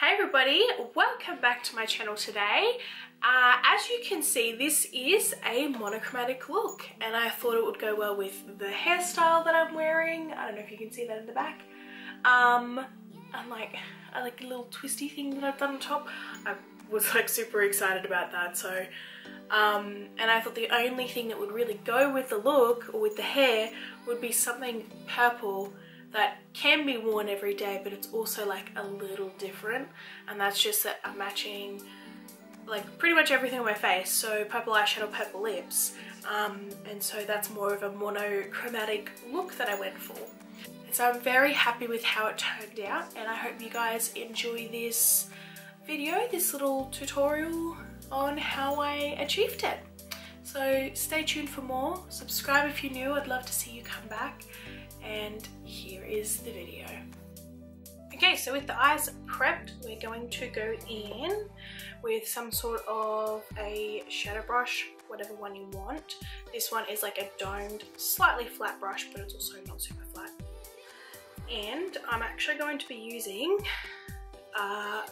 Hi everybody, welcome back to my channel today. As you can see, this is a monochromatic look and I thought it would go well with the hairstyle that I'm wearing. I don't know if you can see that in the back. I like a little twisty thing that I've done on top. I was like super excited about that, so and I thought the only thing that would really go with the look or with the hair would be something purple that can be worn every day, but it's also like a little different, and that's just that I'm matching like pretty much everything on my face. So purple eyeshadow, purple lips, and so that's more of a monochromatic look that I went for. So I'm very happy with how it turned out, and I hope you guys enjoy this video, this little tutorial on how I achieved it. So stay tuned for more, subscribe if you're new, I'd love to see you come back, and here is the video. Okay, so with the eyes prepped, we're going to go in with some sort of a shadow brush, whatever one you want. This one is like a domed, slightly flat brush, but it's also not super flat. And I'm actually going to be using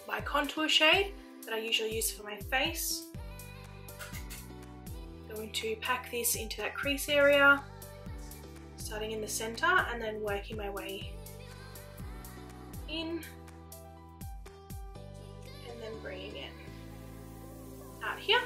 my contour shade that I usually use for my face. I'm going to pack this into that crease area, starting in the center and then working my way in and then bringing it out here.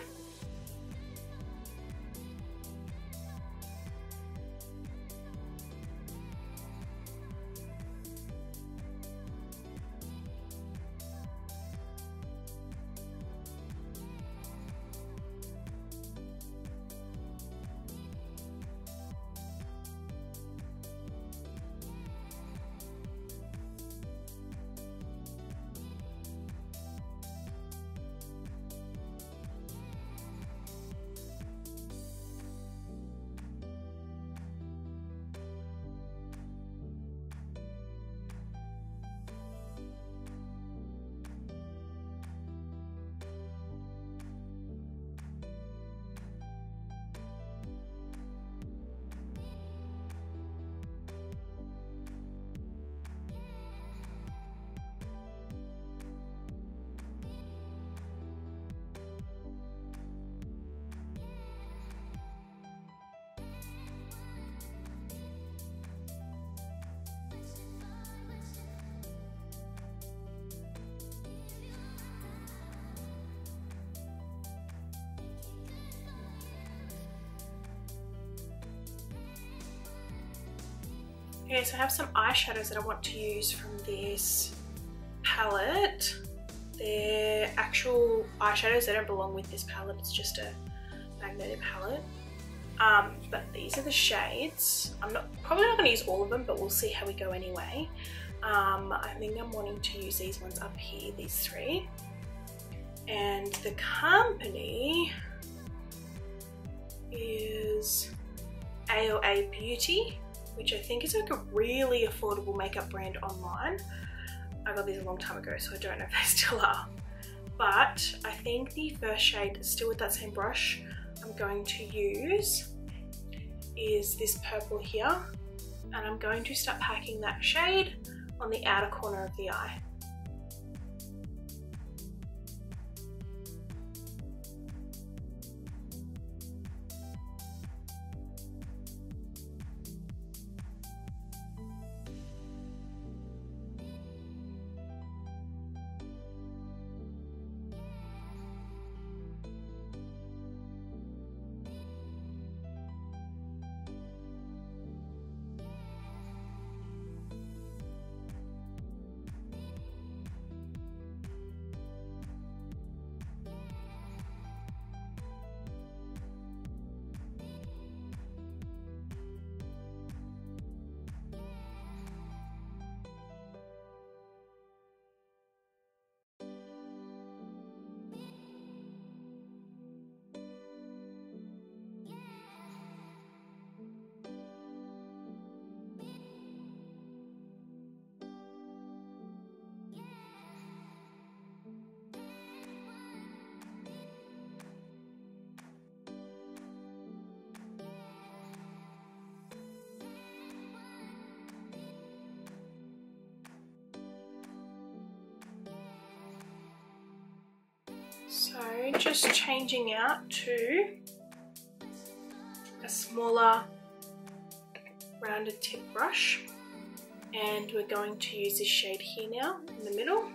Okay, so I have some eyeshadows that I want to use from this palette. They're actual eyeshadows, they don't belong with this palette, it's just a magnetic palette. But these are the shades. I'm probably not going to use all of them, but we'll see how we go anyway. I think I'm wanting to use these ones up here, these three. And the company is A Beauty, which I think is like a really affordable makeup brand online. I got these a long time ago, so I don't know if they still are. But I think the first shade, still with that same brush, I'm going to use is this purple here. And I'm going to start packing that shade on the outer corner of the eye. just changing out to a smaller rounded tip brush, and we're going to use this shade here now in the middle.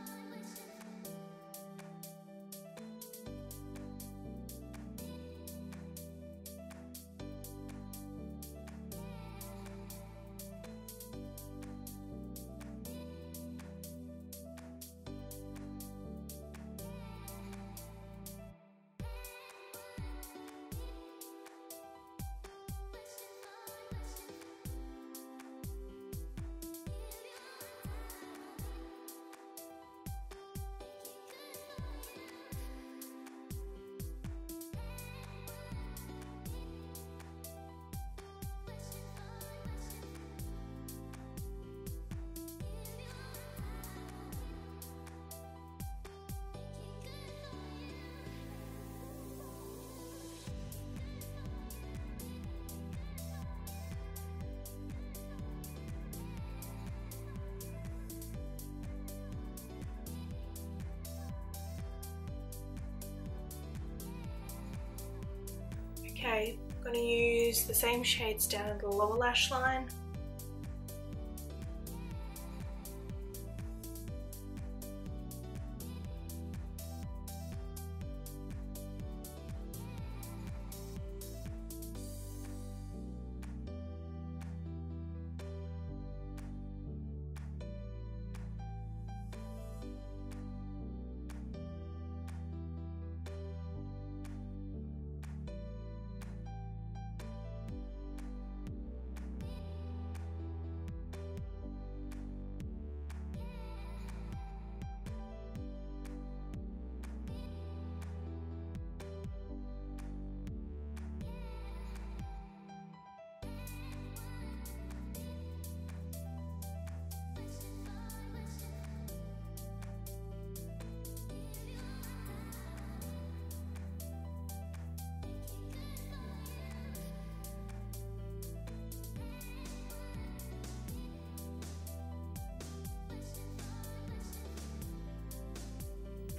Okay, I'm going to use the same shades down in the lower lash line.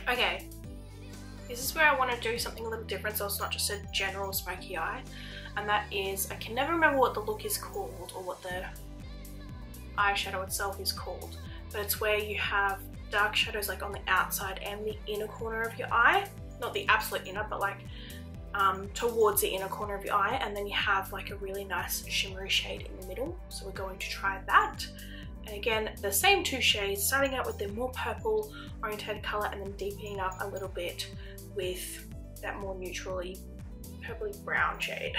Okay, this is where I want to do something a little different, so it's not just a general smoky eye, and that is, I can never remember what the look is called or what the eyeshadow itself is called, but it's where you have dark shadows like on the outside and the inner corner of your eye, not the absolute inner, but like towards the inner corner of your eye, and then you have like a really nice shimmery shade in the middle. So we're going to try that. And again, the same two shades, starting out with the more purple oriented color and then deepening up a little bit with that more neutrally purpley brown shade.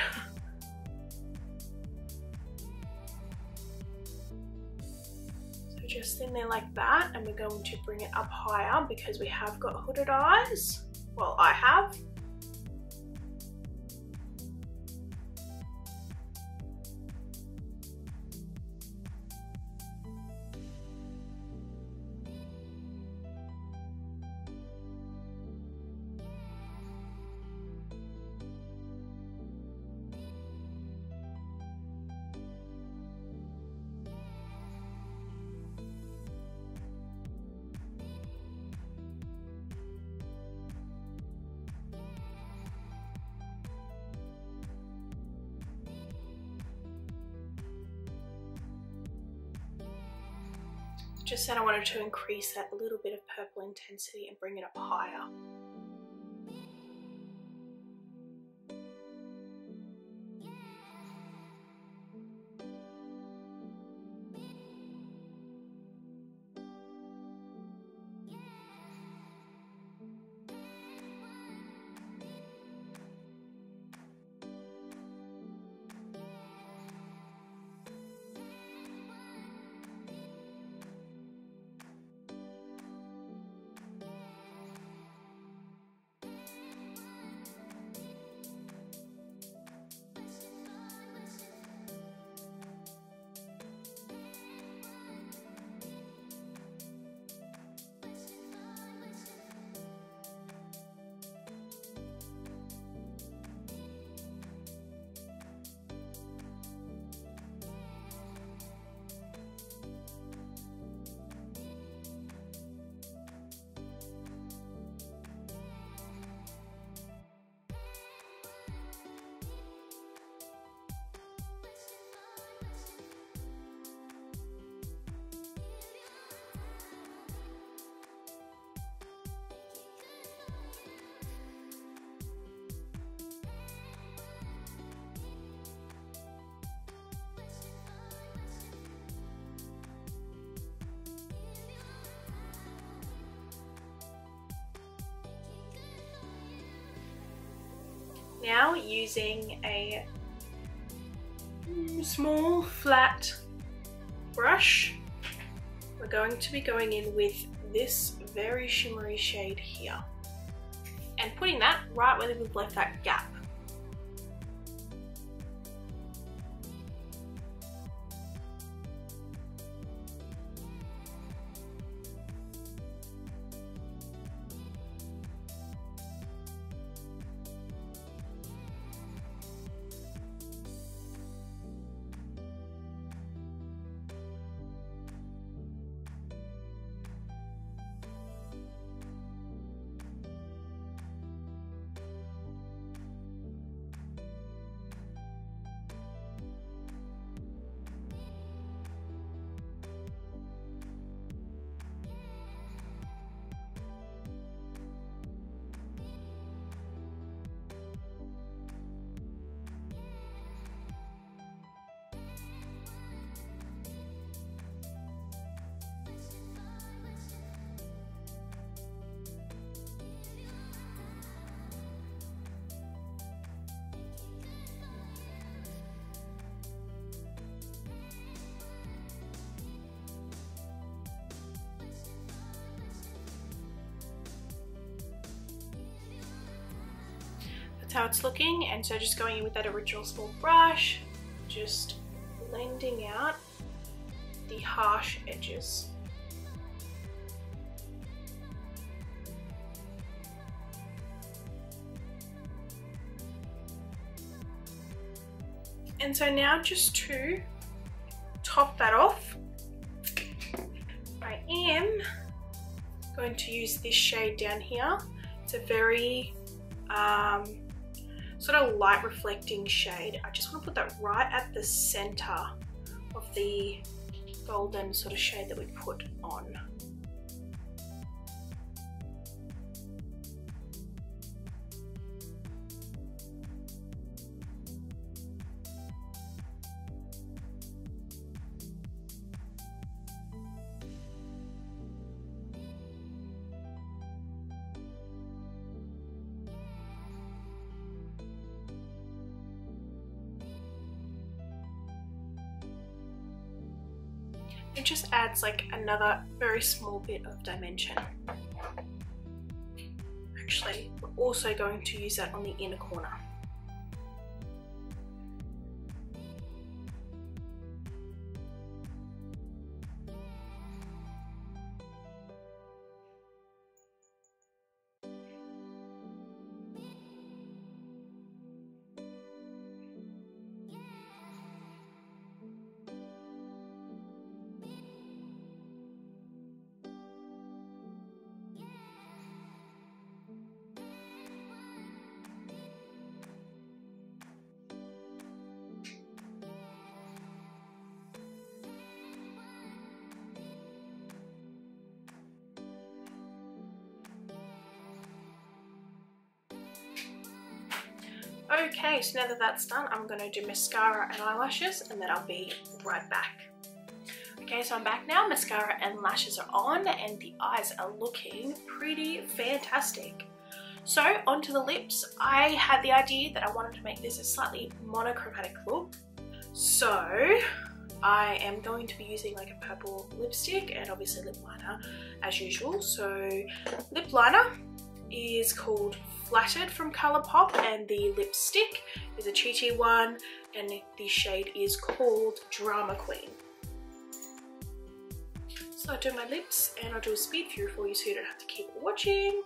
So just in there like that, and we're going to bring it up higher because we have got hooded eyes. Well, I have. Just said I wanted to increase that little bit of purple intensity and bring it up higher. Now, using a small flat brush, we're going to be going in with this very shimmery shade here and putting that right where we've left that gap. How it's looking, and so just going in with that original small brush, just blending out the harsh edges. And so now, just to top that off, I am going to use this shade down here. It's a very sort of light reflecting shade. I just want to put that right at the center of the golden sort of shade that we put on. It just adds like another very small bit of dimension. Actually, we're also going to use that on the inner corner. Okay, so now that that's done, I'm going to do mascara and eyelashes, and then I'll be right back. Okay, so I'm back now. Mascara and lashes are on, and the eyes are looking pretty fantastic. So onto the lips. I had the idea that I wanted to make this a slightly monochromatic look. So I am going to be using like a purple lipstick and obviously lip liner as usual. So lip liner is called Flattered from Colourpop, and the lipstick is a Chi Chi one, and the shade is called Drama Queen. So I'll do my lips and I'll do a speed through for you so you don't have to keep watching.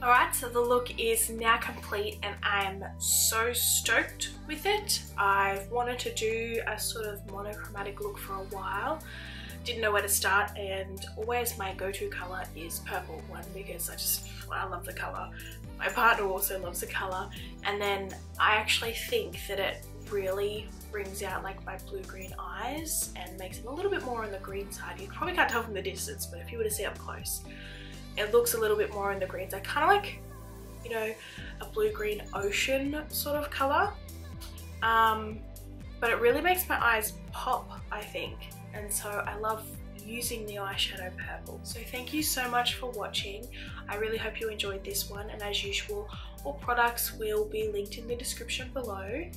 Alright, so the look is now complete and I'm so stoked with it. I've wanted to do a sort of monochromatic look for a while. Didn't know where to start, and always my go-to colour is purple one because I love the colour. My partner also loves the colour, and then I actually think that it really brings out like my blue-green eyes and makes them a little bit more on the green side. You probably can't tell from the distance, but if you were to see up close, it looks a little bit more in the greens. I kind of like, you know, a blue-green ocean sort of colour. But it really makes my eyes pop, I think. And so I love using the eyeshadow purple. So thank you so much for watching. I really hope you enjoyed this one, and as usual, all products will be linked in the description below.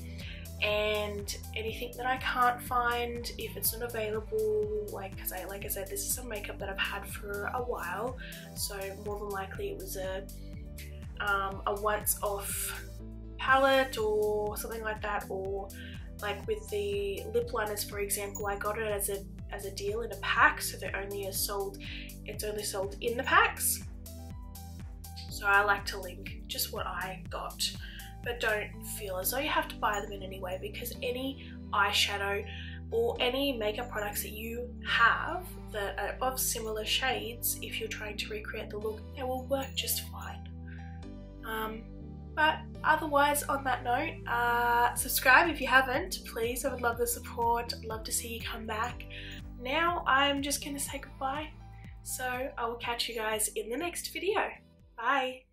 And anything that I can't find, if it's not available, like I said, this is some makeup that I've had for a while, so more than likely it was a once-off palette or something like that, or like with the lip liners, for example, I got it as a deal in a pack, so it's only sold in the packs. So I like to link just what I got, but don't feel as though you have to buy them in any way, because any eyeshadow or any makeup products that you have that are of similar shades, if you're trying to recreate the look, they will work just fine. But otherwise, on that note, subscribe if you haven't, please. I would love the support. I'd love to see you come back. Now I'm just gonna say goodbye, so I will catch you guys in the next video. Bye.